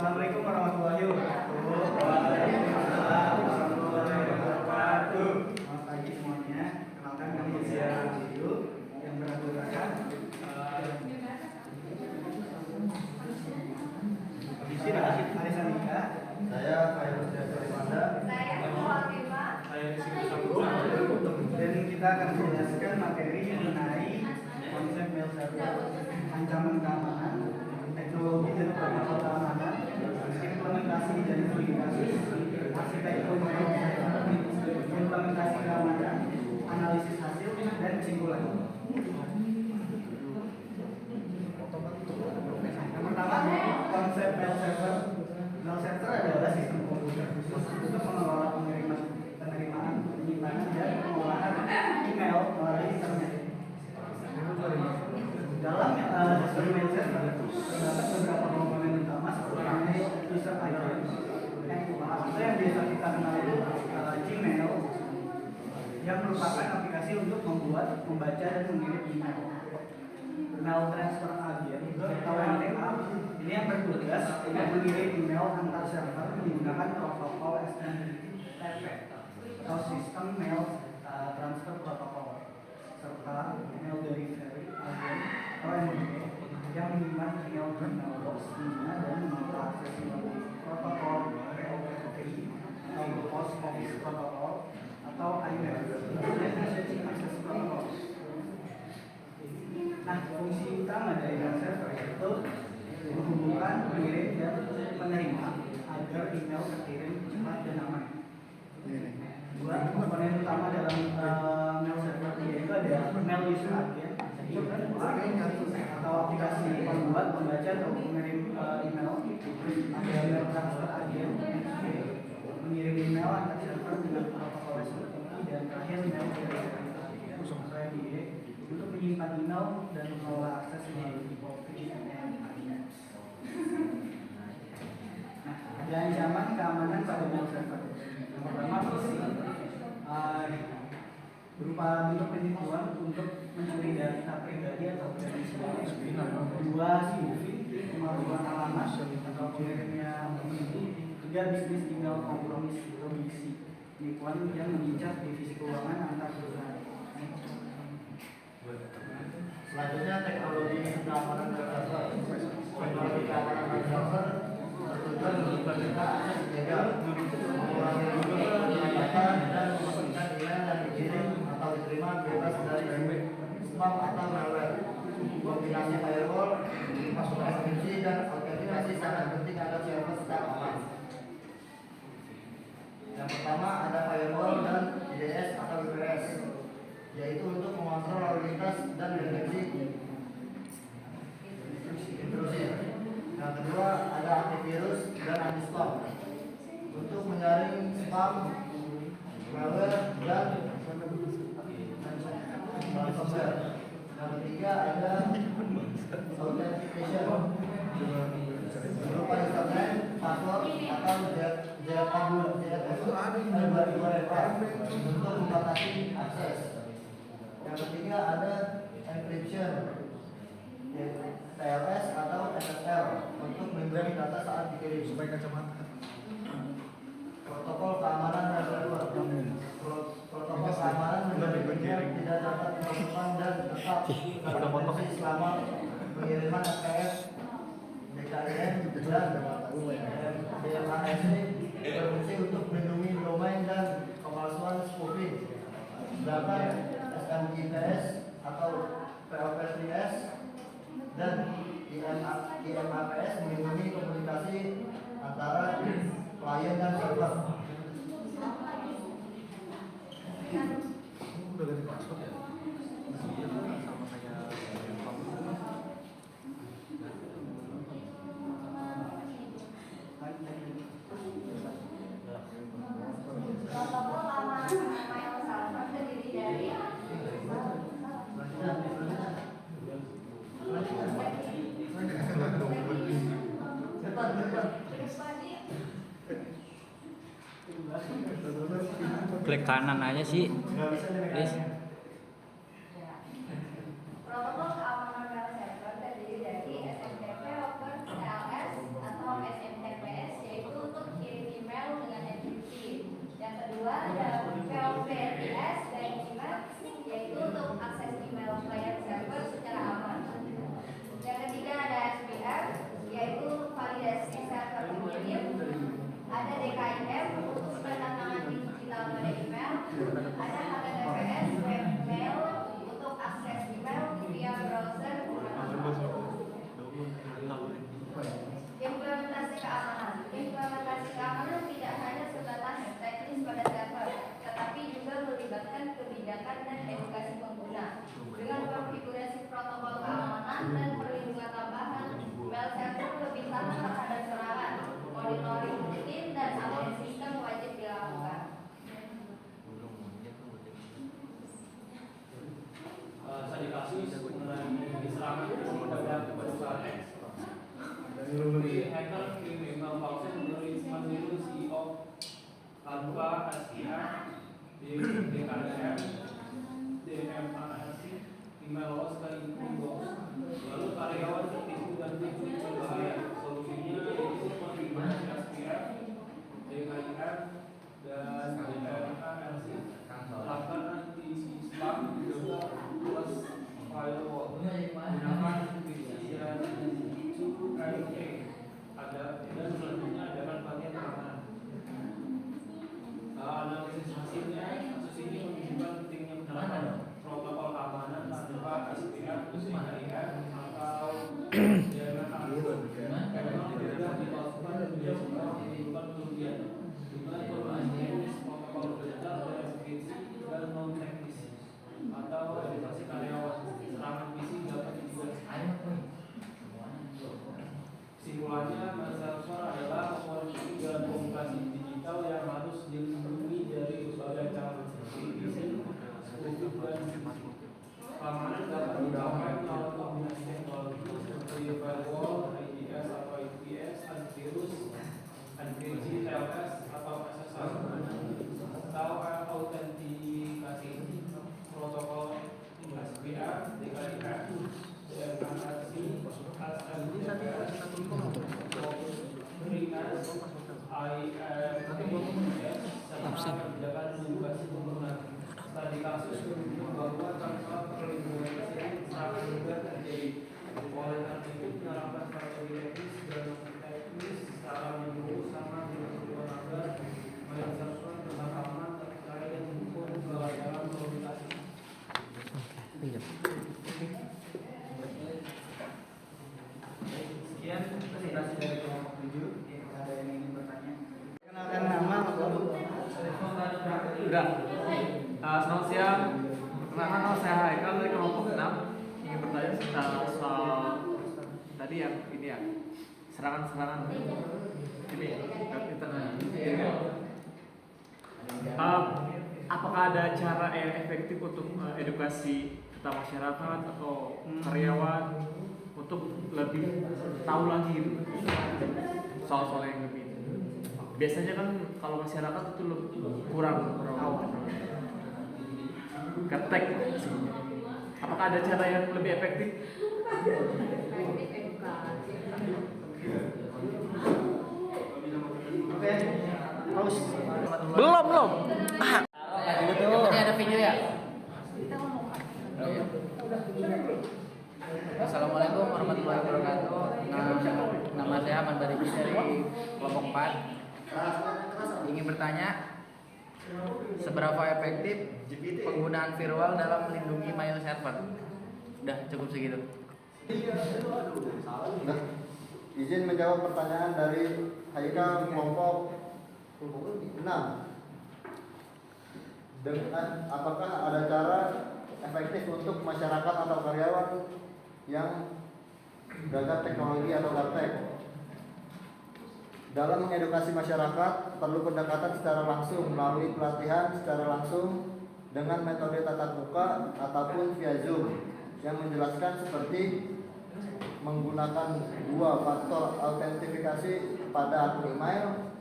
Assalamualaikum warahmatullahi wabarakatuh. Waalaikumsalam warahmatullahi wabarakatuh. Selamat pagi semuanya. Kenalkan kami saya Liu yang beranggotakan Komisi Arisa Nika. Saya Fairuz Jasarimanda. Saya Muhammad. Dan kita akan menjelaskan materi mengenai konsep mail server, ancaman keamanan, teknologi dan protokol keamanan, implementasi dan verifikasi, arsitektur implementasi keamanan, analisis hasil, dan kesimpulan. Yang pertama, konsep mail server. Mail server adalah sistem komputer khusus untuk mengelola penerimaan, penyimpanan, dan pengolahan email melalui internet. Dalam sistem mail server terdapat beberapa komponen utama seperti user agent, atau yang biasa kita kenal itu Gmail, yang merupakan aplikasi untuk membuat, membaca, dan mengirim email. Mail transfer agent atau MTA ini yang bertugas untuk mengirim email antar server menggunakan protokol SMTP atau sistem mail transfer protokol, serta mail delivery agent atau MDA yang menyimpan email di mailbox dan mengakses protokol POP3 atau Post Office Protocol atau IMAP dan Messaging Access Protocol. Nah, fungsi utama dari mail server yaitu menghubungkan pengirim dan penerima agar email terkirim cepat dan aman. Dua komponen utama dalam mail server yaitu ada mail user agent atau aplikasi pembuat, membaca atau mengirim email, ada mail transfer agent mengirim email antar server dengan protokol SMTP, dan terakhir mail delivery untuk menyimpan email dan mengelola akses melalui POP dan IMAP. Nah, ada ancaman keamanan pada mail server. Yang pertama, phishing, berupa bentuk penipuan untuk mencuri data pribadi atau kredensial. Dua, spoofing, pemalsuan alamat atau pengirimnya penipu. Tiga, bisnis email kompromis atau BISI, penipuan yang mengincar divisi keuangan antar perusahaan. Selanjutnya teknologi keamanan server. Teknologi keamanan server bertujuan untuk mencegah akses ilegal, mengurangi data dan memastikan email yang dikirim atau diterima bebas dari spam atau malware. Kombinasi firewall, masuk enkripsi dan autentikasi sangat penting agar server tetap aman. Yang pertama ada firewall dan IDS atau IPS, yaitu untuk mengontrol lalu lintas dan deteksi intrusi. Yang kedua ada antivirus dan anti-spam untuk menyaring spam, malware, dan ransomware. Yang ketiga ada authentication berupa username, password atau untuk membatasi akses. Yang ketiga ada encryption, TLS atau SSL untuk melindungi data saat dikirim. Protokol keamanan dan server. Protokol keamanan menjadikan tidak dapat dimasukkan dan tetap terdeteksi selama pengiriman SKS, DKIM, dan DMASC berfungsi untuk melindungi domain dan pemalsuan spoofing. Sedangkan SMIPS atau POP3S dan IMAPS melindungi komunikasi antara klien dan server. Udah ganti password ya? Sama kayak Protokol keamanan mail server terdiri dari klik kanan aja sih. Please. Protokol keamanan mail server terdiri dari SMTP over TLS atau SMTP DKM, DMARC, email loss sekali inbox. Lalu karyawan tertipu dan berbahaya. Solusinya yaitu penerimaan SPF, DKIM, dan DMARC. Lakukan anti-spam juga plus firewall. Gunakan VPN dan 2FA. Ada dan selanjutnya adalah bagian keamanan. Analisis hasilnya, kasus ini menunjukkan pentingnya penerapan protokol keamanan tanpa SPF, DKIM, atau memang tidak dilakukan dan menimbulkan kerugian dengan berbagai teknis protokol digital dan skripsi dan non teknis atau edukasi karyawan. Serangan fisik dapat dilakukan. Simpulannya, Salesforce adalah komoditi dan komunikasi digital yang harus dilindungi dari berbagai cara seperti phishing, spoofing, dan keamanan dapat dicapai melalui kombinasi teknologi seperti firewall, IDS atau IPS, antivirus, enkripsi, TLS atau SSL, atau autentikasi, protokol SPF, DKIM, DMARC, Studi kasus bahwa tanpa perlindungan presiden sangat mudah terjadi. Oleh karena itu, penerapan strategi teknis dan teknis secara menyeluruh sama dengan tujuan agar menyelesaikan tentang aman, terkait dan hukum dalam komunikasi. Sekian presentasi dari kelompok 7. Ada yang ingin bertanya? Kenalkan nama kelompok. Udah. Selamat siang. Perkenalkan nama saya Haikal dari kelompok 6. Ingin bertanya soal tadi yang ini ya, serangan-serangan ini internet. Apakah ada cara yang efektif untuk edukasi kita masyarakat atau karyawan untuk lebih tahu lagi gitu soal-soal yang lebih biasanya kan kalau masyarakat itu kurang tahu ketek. Apakah ada cara yang lebih efektif? Oke, terus Belum. Ini ada video ya? Assalamualaikum warahmatullahi wabarakatuh. Nama saya Ahmad Bariki dari kelompok 4. Ingin bertanya, seberapa efektif penggunaan firewall dalam melindungi mail server? Udah cukup segitu. Nah, izin menjawab pertanyaan dari Haikal kelompok 6. Apakah ada cara efektif untuk masyarakat atau karyawan yang gagap teknologi atau gaptek? Dalam mengedukasi masyarakat perlu pendekatan secara langsung melalui pelatihan secara langsung dengan metode tatap muka ataupun via Zoom yang menjelaskan seperti menggunakan 2 faktor autentifikasi pada akun email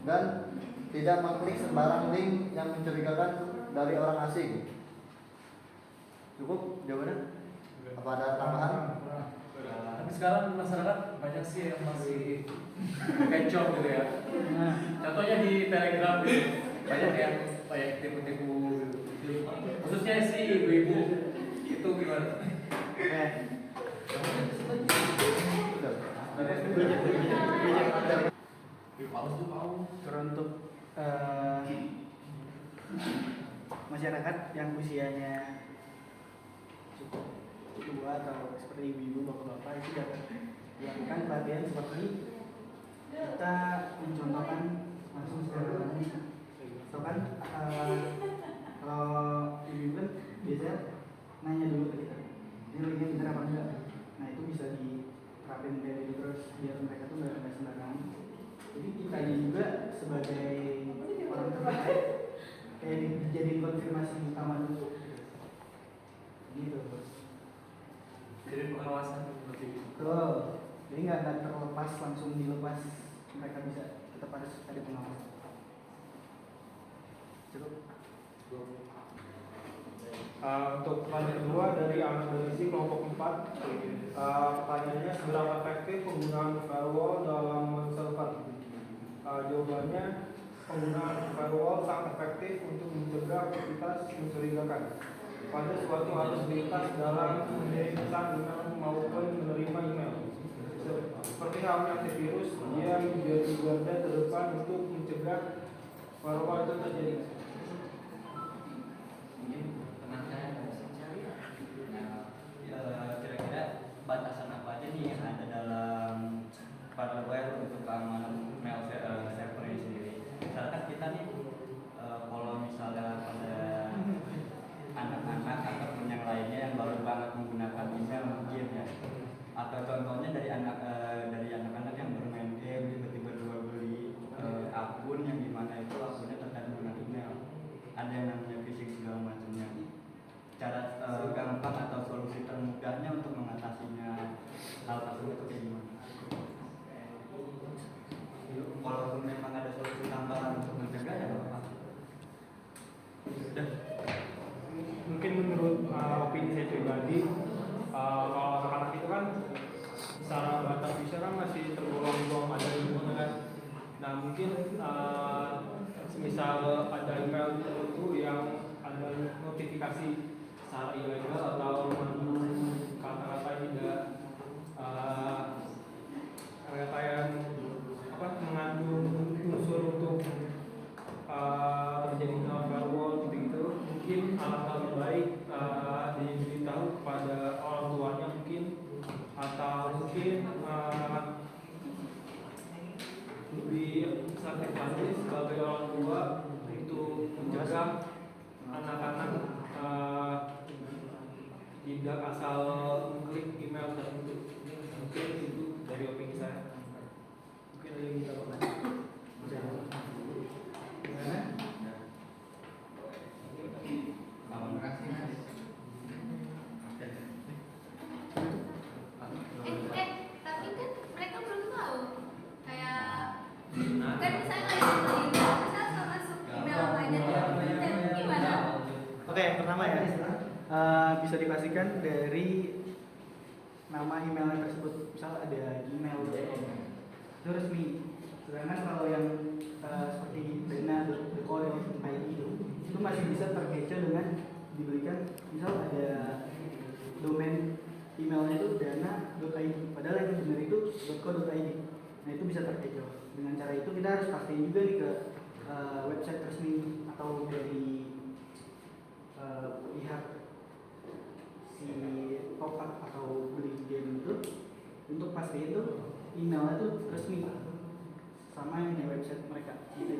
dan tidak mengklik sembarang link yang mencurigakan dari orang asing. Cukup jawabannya? Apa ada tambahan? Tapi sekarang masyarakat banyak sih yang masih kecoh gitu ya. Contohnya di Telegram banyak yang kayak tipu-tipu khususnya si ibu-ibu itu gimana? Teruntuk masyarakat yang usianya cukup tua atau seperti ibu-ibu, bapak-bapak itu dapat dilakukan pelatihan seperti kita mencontohkan langsung secara langsung. So kan kalau ibu-ibu kan biasanya nanya dulu ke kita, ini linknya benar apa enggak. Nah itu bisa diterapin kayak gitu terus biar mereka tuh nggak sembarangan. Jadi kita juga sebagai orang terbaik kayak jadi konfirmasi utama dulu gitu. Jadi pengawasan seperti itu. Betul. Jadi nggak terlepas langsung dilepas, mereka bisa tetap harus ada pengawasan. Cukup. Untuk pertanyaan kedua dari anak donasi kelompok 4, pertanyaannya seberapa efektif penggunaan firewall dalam server? Jawabannya, penggunaan firewall sangat efektif untuk mencegah aktivitas mencurigakan pada suatu aktivitas dalam mengirim pesan email maupun menerima email. Seperti halnya antivirus, dia menjadi garda terdepan untuk mencegah firewall itu terjadi. Kira-kira batasan apa aja nih yang ada dalam firewall untuk keamanan mail server ini sendiri? Misalkan kita nih kalau misalnya pada anak-anak ataupun yang lainnya yang baru banget menggunakan email mungkin ya, atau contohnya dari anak-anak yang bermain game tiba-tiba jual beli akun yang dimana itu akunnya terkait dengan email, ada yang namanya phishing segala macamnya. Cara gampang atau solusi termudahnya untuk mengatasinya hal tersebut itu kayak gimana? Walaupun memang ada solusi tambahan untuk mencegah ya apa? Sudah. Mungkin menurut opini saya pribadi, kalau anak-anak itu kan secara batas bisa kan masih tergolong belum ada ilmunya kan. Nah mungkin semisal ada email tertentu yang ada notifikasi secara ilegal atau mengandung kata-kata yang tidak kata yang mengandung unsur untuk terjadinya firewall gitu, mungkin alangkah lebih baik diberitahu kepada orang tuanya mungkin, atau mungkin lebih sakit lagi sebagai orang tua untuk mencegah anak-anak tidak asal mengklik email tersebut. Mungkin itu dari opini saya. Mungkin ada yang kita bahas. Tapi kan mereka belum tahu. Kayak kan misalnya misalnya masuk email lainnya gimana? Oke, pertama ya, bisa dipastikan dari nama emailnya tersebut. Misal ada gmail.com, itu resmi. Sedangkan kalau yang seperti dana.co.id itu masih bisa terkecoh dengan diberikan, misal ada domain emailnya itu dana.id, padahal yang benar itu .co.id. Nah itu bisa terkecoh. Dengan cara itu kita harus pastiin juga nih ke website resmi atau dari pihak si top up atau beli game itu, untuk pastiin itu emailnya itu resmi sama yang di website mereka gitu.